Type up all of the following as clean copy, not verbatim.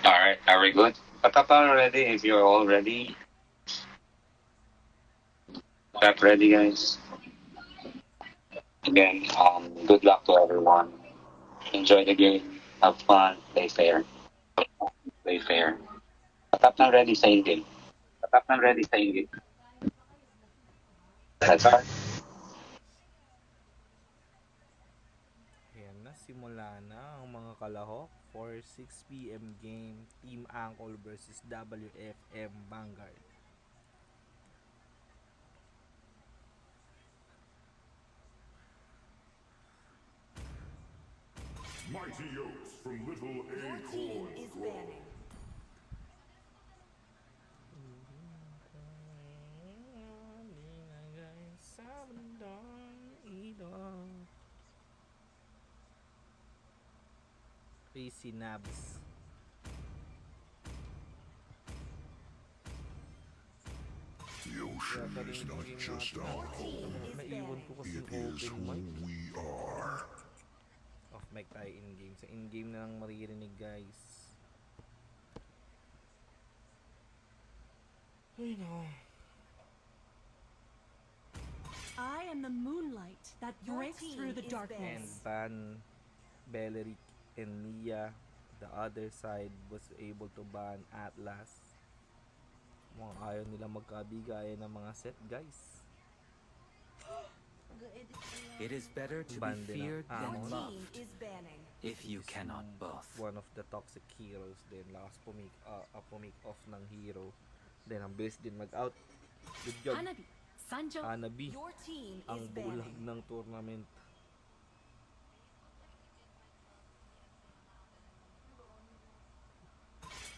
Alright, are we good? Pack up already if you're all ready. Pack ready, guys. Again, good luck to everyone. Enjoy the game. Have fun. Play fair. Play fair. Pack up na ready sa game. Pack up na ready sa game. That's all. Ayan na, simula na ang mga kalahok for 6 p.m. game, Team Angkol versus WFM Vanguard. Mighty oaks from little Your team acorns is grow. banning. PC Nabs. The ocean Yata is rin not yung game just natin. our home, Naiwan ko kasi it is open who mic. we are. Off mic tayo in-game. Sa in-game na lang maririnig, guys. Ay no. I am the moonlight that Your breaks team through the is And darkness. ban Beleric and Nia. The other side was able to ban Atlas. Mukhang ayaw nila magkabigayan ng mga set, guys. It is better to be Bande na. feared Your than team loved, is banning. if you cannot both. One of the toxic heroes din. Lakas pumake off ng hero. Then ang bilis din mag-out. Good job. Hanabi, Sanjo, Hanabi. Your team Ang is bulag banning. ng tournament.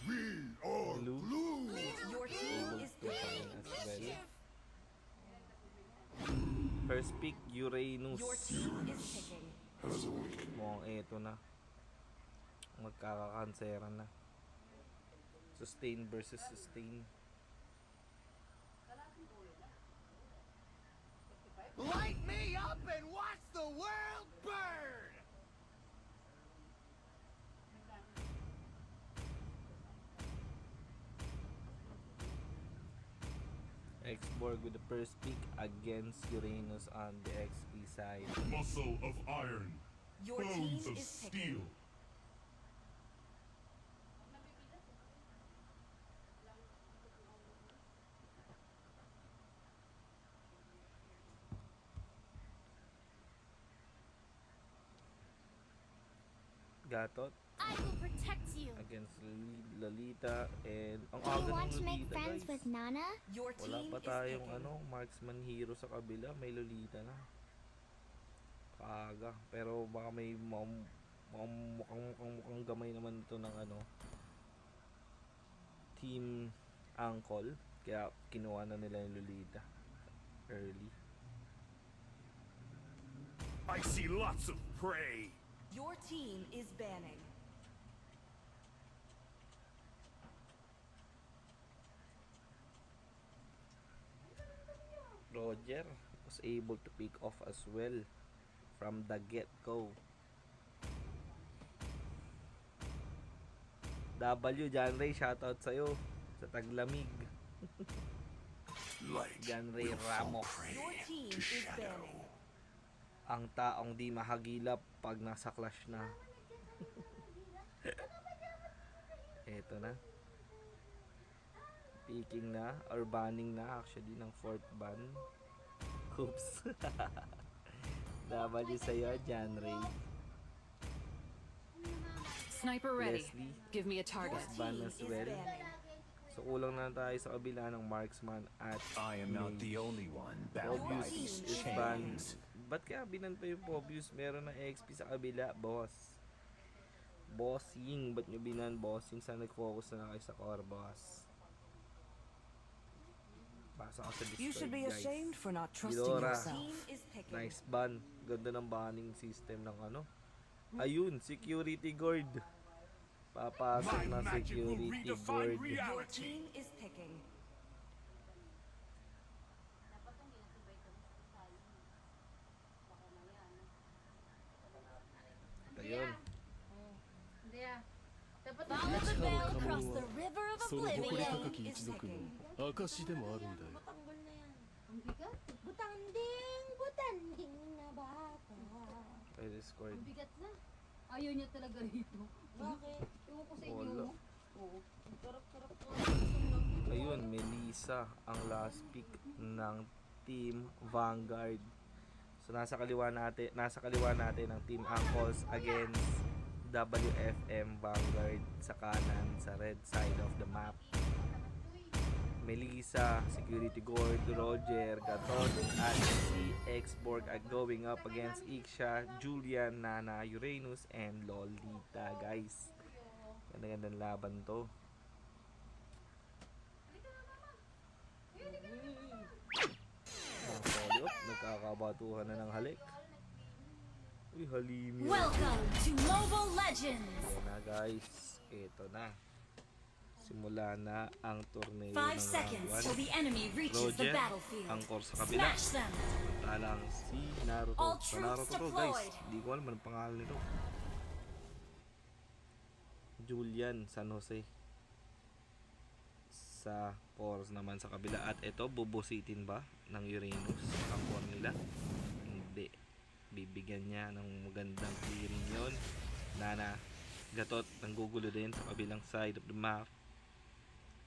We are Blue. blue. Your team Able is to find banning. as well. First pick, Uranus. Your team is picking. Mukhang eto na. Magkakakansera na. Sustain versus sustain. Light me up and watch the world burn! X-Borg with the first pick against Uranus on the XP side. Muscle of iron, Your team bones of is steel. picking. Gatot I will protect you. against Lolita and ang Do you aga want ng to make Lolita, friends guys. with Nana? Your Wala team pa is tayong picking. marksman hero sa kabila, may Lolita na. Kaaga, pero baka may mukhang gamay naman ito ng Team Angkol, kaya kinuha na nila yung Lolita early. I see lots of prey. Your team is banning. Roger was able to pick off as well from the get-go. W, John Ray, shoutout sa'yo sa Taglamig. Light John Ray will Ramos. fall Your prey team to is shadow. banning. Ang taong di mahagilap pag nasa clash na. Eto na. Picking na or banning na actually ng fourth ban. Oops. W sa'yo, John Ray. Sniper ready. Leslie. Give me a Your target. Ban team as is well. banning. So kulang na tayo sa kabila ng marksman at I am not the mage. only one bound by Pobius these is ban. chains. Ba't kaya binan pa yung Pobius? Meron na XP sa kabila, boss. Bossing. Ba't nyo binan, bossing? Sana nag-focus na lang kayo sa core, boss. Basa ka sa Discord, You should be guys. ashamed for not trusting Yora. yourself. Team is picking. Nice ban. Ganda ng banning system ng Ayun, security guard. Papasok My na magic will security redefine guard. Your reality. team is picking. Ayun. Hindi ah. Follow the bell across the river of その誇り oblivion. 高き一族の証でもあるんだよ。 Matanggal na yan. Ang bigat. Butanding, butanding na bata. Ay, Discord. Ang bigat na. Ayaw niya talaga rito. Bakit? Ewan ko sa inyo. Wala. Oo. Ang karap-karap ko. Ayun, Melissa ang last pick ng Team Vanguard. So nasa kaliwa natin ang Team Angkos against WFM Vanguard sa kanan sa red side of the map. Melissa, Security Guard, Roger, Gatot, at CX Borg are going up against Iksha, Julian, Nana, Uranus, and Lolita, guys. Ganda-gandang laban to. Ang soli, nagkakabatuhan na ng halik. Uy, halimi. Welcome to Mobile Legends. Ayan na, guys. Ito na. Simula na ang torneo 5 ng seconds round till the enemy 1. reaches the Roger, battlefield. ang core sa kabila. Smash them. Samantalang si Naruto. All Sa troops Naruto to, guys. deployed. Hindi ko alam anong pangalan nito. Julian San Jose. Sa cores naman sa kabila. At ito, bubusitin ba ng Uranus ang core nila? Hindi. Bibigyan niya ng magandang clearing yon. Nana, Gatot, nanggugulo din sa kabilang side of the map.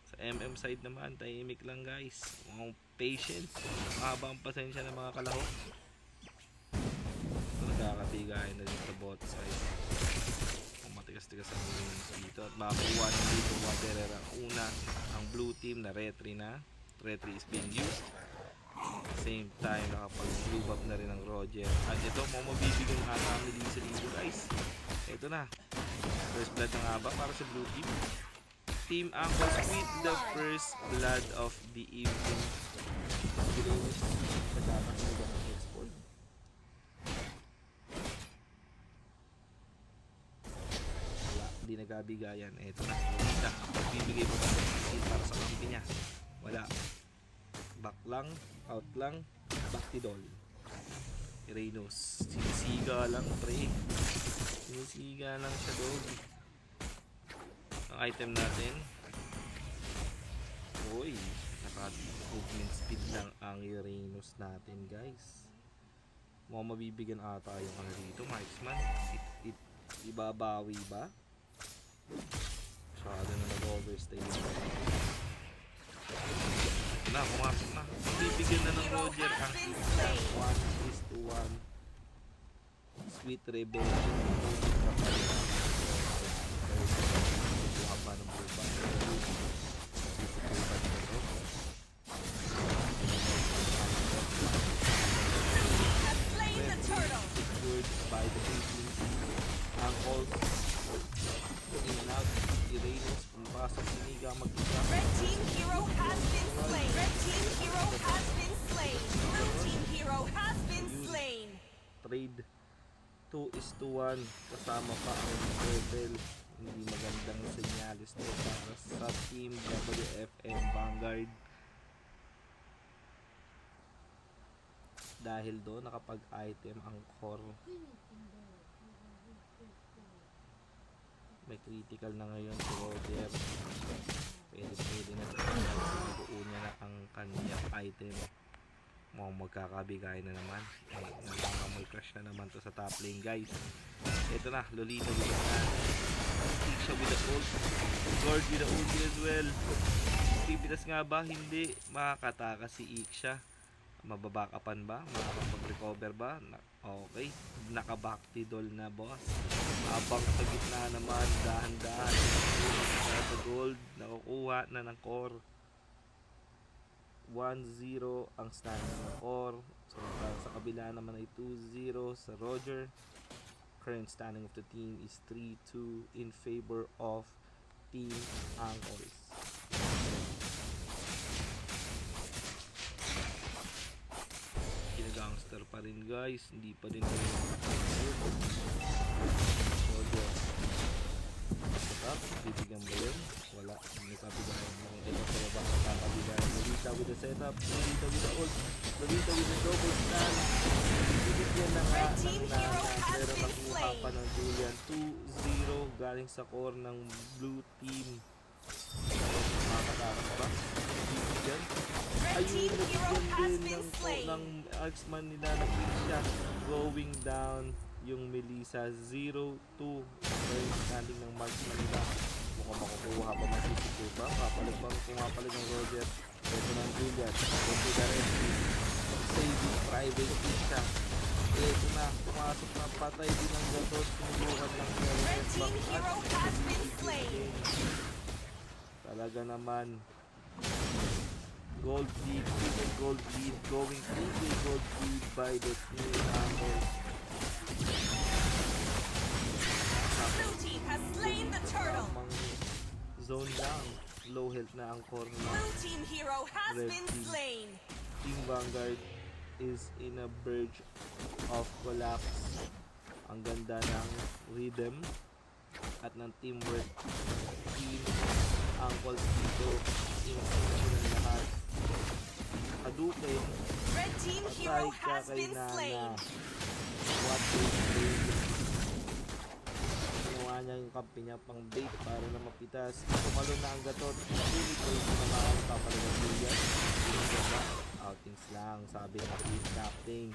Sa MM side naman, tahimik lang, guys. Mga patience. Mahaba ang pasensya ng mga kalahok. So, nagkakabigayan na din sa bot side. Kung matigas-tigas ang Uranus dito. At makakuha ng dito Waterera. Una, ang blue team na retry na. Retry is being used. Same time, nakapag-blue buff na rin ang Roger. At ito, mabibigyan nga namin dito dito, guys. Ito na. First blood na nga ba para sa blue team? Team Angkos with the first blood of the evening. Uranus, pagkakas na ba ng export? Wala, hindi nagabigayan. Ito na, Lolita. Ang pagbibigay mo para sa kampi niya. Wala. Back lang, out lang, back to doll. Uranus, sinisiga lang, pre. Sinisiga lang siya, dog. Ang item natin, uy, naka-movement speed lang ang Uranus natin, guys. Mukhang mabibigyan ata yung ano dito, marksman. Ibabawi ba? Masyado na nag-overstay. Na, pumasok na. Bibigyan na ng Roger ang 1:1. Sweet Rebellion. Buha pa ng buba. Secured by the Philippines. Ang all in and out. Uranus, pumapasok, siniga, mag-isa. Red team hero has been slain. Red team hero has been slain. Blue team hero has been slain. Trade 2:1 kasama pa ang rebel. Hindi magandang senyalis to para sa team WFM Vanguard, dahil doon nakapag-item ang core. May critical na ngayon si Roger. Pwede na sinubuo niya na ang kanyang item. Mukhang magkakabigay na naman. Nangangamoy crush na naman to sa top lane, guys. Ito na, Lolita with the hand. Iksha with the ult. Gord with the ult as well. Pipitas nga ba? Hindi. Makakataka si Iksha. Mababakapan ba? Makakapag-recover ba? Okay. Naka-back doll na, boss. Habang sa gitna naman, dahan-dahan. Sa gold, nakukuha na ng core. 1-0 ang standing ng core. So sa kabila naman ay 2-0 sa Roger. Current standing of the team is 3-2 in favor of Team Angkos. Kinagangster pa rin, guys. Hindi pa din Roger. Bibigyan mo yun? Wala. Hindi kabigayan mo. Ito sa baba. Kabigayan mo. Lolita with the setup. Lolita with the ult. Lolita with the double stun. Bigyan na nga Red team ng hero Nana, has pero been nakuha slain. pa ng Julian. 2-0 galing sa core ng blue team. Makakatakas ba? Bigyan. Red Ayun, team hero nabigyan has din been ng slain. Axeman nila na siya going down yung Melissa 0-2 current standing ng marksman nila. Mukhang makukuha pa masisito pa. Pumapalig ng Roger. Ito ng Julian. Ito na rin. Saving private siya. Ito na. Pumasok na patay din ang gatos. Sinubukan lang niya. Red team hero has been slain. Talaga naman. Gold lead, triple gold lead, going triple gold lead by the team Angkol. Blue team has slain the turtle. Tamang zone lang. Low health na ang core ng Blue team hero has Red been team. slain. Team Vanguard is in a verge of collapse. Ang ganda ng rhythm at ng teamwork. Team Angkol dito. Insane ng lahat. Hadouken. Red team hero Patay ka has kay been Nana. slain. What they played. Ginawa niya yung kampi niya pang bait para na mapitas. Tumalo na ang gatot. Really cool na naman papalagang Julian. Outings lang, sabi ng team captain.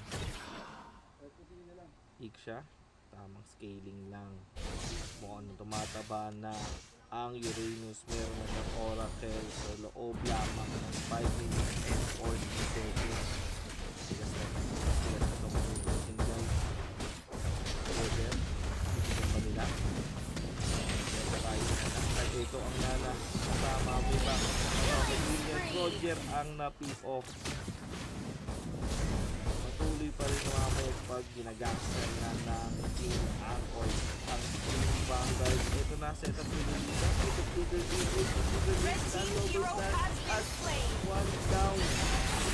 Iksha, tamang scaling lang. Mukhang tumataba na ang Uranus. Meron na siyang Oracle sa loob lamang ng 5 minutes and 40 seconds. Sigas na itong minutin guys. Roger, ito pa nila. Kaya tayo na. At ito ang Nana. Kasama mo ba? Roger ang na-pick off. Patuloy pa rin mamaya pag ginagangster na ng Team Angkol ang Team Vanguard. Ito na, set up nila dito. Ito, Red team hero has been slain. one down.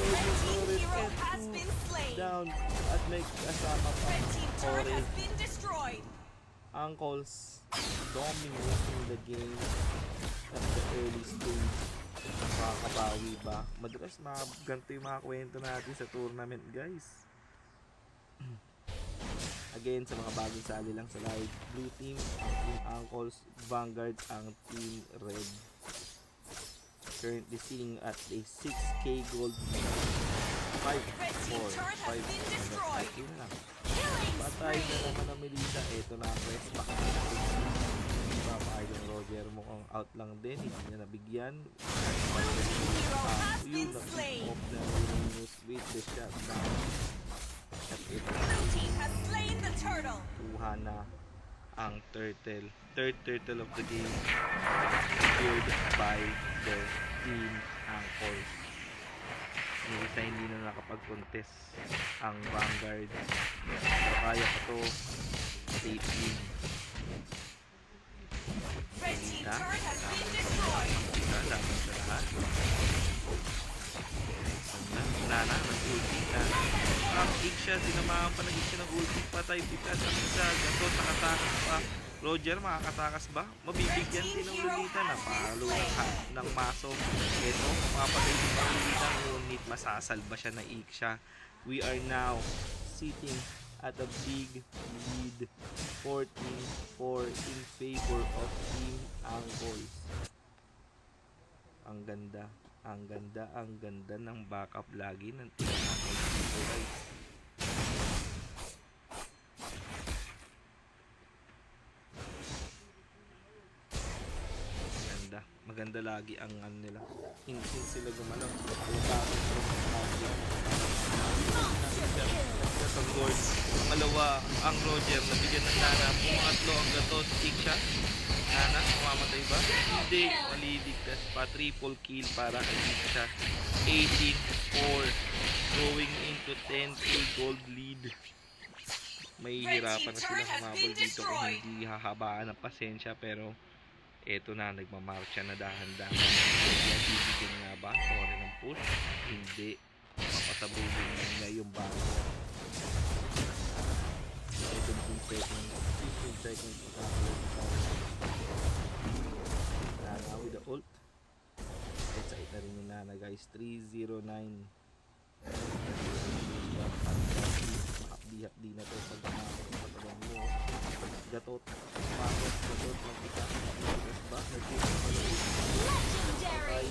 Red team hero And has two been slain. down. At may kasama pa Red team turret Ore. has been destroyed. Angkols dominating the game at the early stage. Makakabawi ba? Madalas ganito yung mga kwento natin sa tournament guys. Again, sa mga bagong sali lang sa live, blue team ang Team Angkols, Vanguard ang Team Red. Currently sitting at a 6k gold. 5, 4, 5, 5k na lang. Patay na naman ang Melissa. Ito na ang rest back. Papayag yung Roger mukhang out lang din. Hindi niya nabigyan. Yun na off na Uranus with the shutdown. At ito Blue team has slain the turtle. kuha na ang turtle. Third turtle of the game. Killed by the Team Angkol. Yung isa hindi na nakapag-contest ang Vanguard. So, kaya pa to safely. Red team turret has been destroyed. Laban sa lahat. Nana, nag-ulti ka. Ang Iksha, sinamahan pa ng Iksha ng ulti. Patay, bitas ang isa. Gato, nakatakas pa. Roger, makakatakas ba? Mabibigyan din ng Lolita na palo ng maso. Ito, mapapatay din ng Lolita. Ngunit masasalba siya na Iksha. We are now sitting at a big lead. 14-4 in favor of Team Angkol. Ang ganda. Ang ganda, ang ganda ng backup lagi ng Team Angkol dito guys. Maganda lagi ang ano nila. Hindi sila gumalaw. Yung bakit from Lord. Pangalawa, ang Roger nabigyan ng Nana. Pumangatlo ang gatos. Iksha. Nana, mamamatay ba? Hindi. Maliligtas pa. Triple kill para kay Iksha. 18-4. Going into 10k gold lead. May hirapan na sila humabol dito kung hindi hahabaan ng pasensya, pero eto na, nagmamarcha na dahan-dahan. Bibigyan nga ba? Sorry ng push. Hindi. Papasabugin na niya yung bago. 17 seconds. 15 seconds. Nana with the ult. Right side na rin ni Nana guys. 309. Mahapdi-hapdi na to pag tumakot sa patalan mo. Gatot. Gatot. Magkita. Ba? Legendary!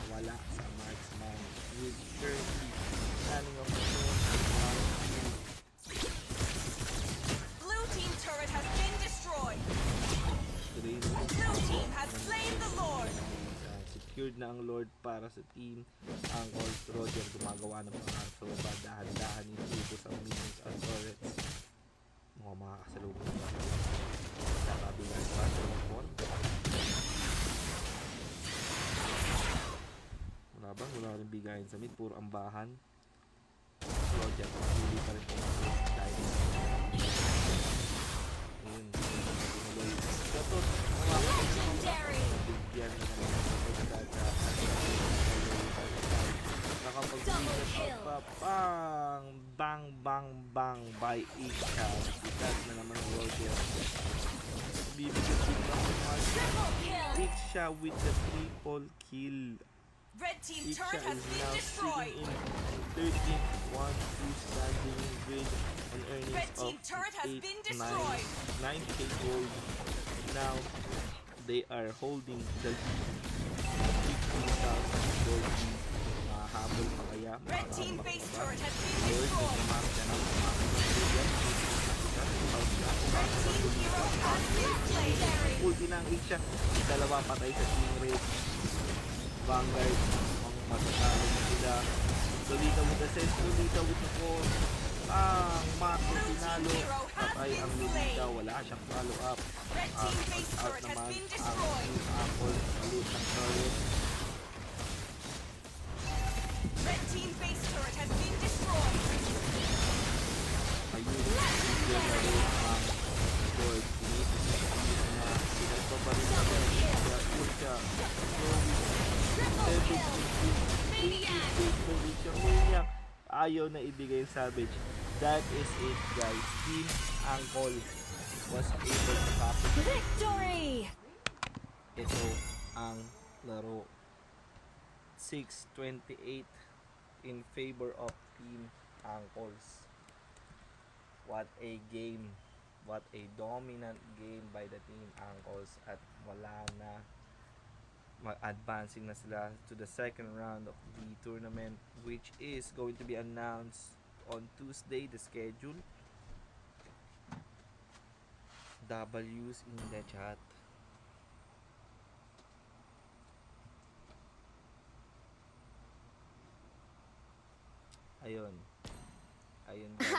Wala sa marksman. With currently standing on the throne. Blue team turret has been destroyed. Blue Blue team has slain the Lord. Secured na ang Lord para sa team. Ang Gold Roger gumagawa ng mga tropa. Dahan-dahan ito sa minions at turrets. Mukhang makakasalubong ba? Kakabilan pa sa report. Wala rin bigayin sa mid. Puro ambahan. Roger, pili pa rin po dahil ayun. Gatot. Legendary! Bigyan na nakapag-bigyan pa bang by Isha. Sikat na naman ang Roger. Bibigyan din ng Triple kill! Isha with the triple kill. Red team Isha turret has is been now destroyed. sitting in 13th, 1 standing with an earnings Red of team turret has 8, been 9, destroyed. 9k gold. Now they are holding the 15,000 gold. Mahahabol pa kaya? Red team base turret has been Lord, destroyed. Red team hero has been slain. ulti ng Isha. Dalawa patay sa Team Red. Vanguard. Ang matatalo na sila. Lolita with the sense. Lolita with the force. Ang Mako pinalo. Patay ang Lolita. Wala siyang follow up. Red team base Out turret has naman been ang destroyed. Team Apple. Palit ng turret. Red team base turret has been destroyed. Ayun. Bigyan na rin ang Lord. Pinagpaparin na rin. Ultra. Triple kill! Maniac! Ayaw na ibigay yung Savage. That is it guys. Team Angkol was able to copy. Victory! Ito ang laro. 6-28 in favor of Team Angkols. What a game. What a dominant game by the Team Angkols. At wala na, advancing na sila to the second round of the tournament, which is going to be announced on Tuesday. The schedule, W's in the chat. Ayun guys.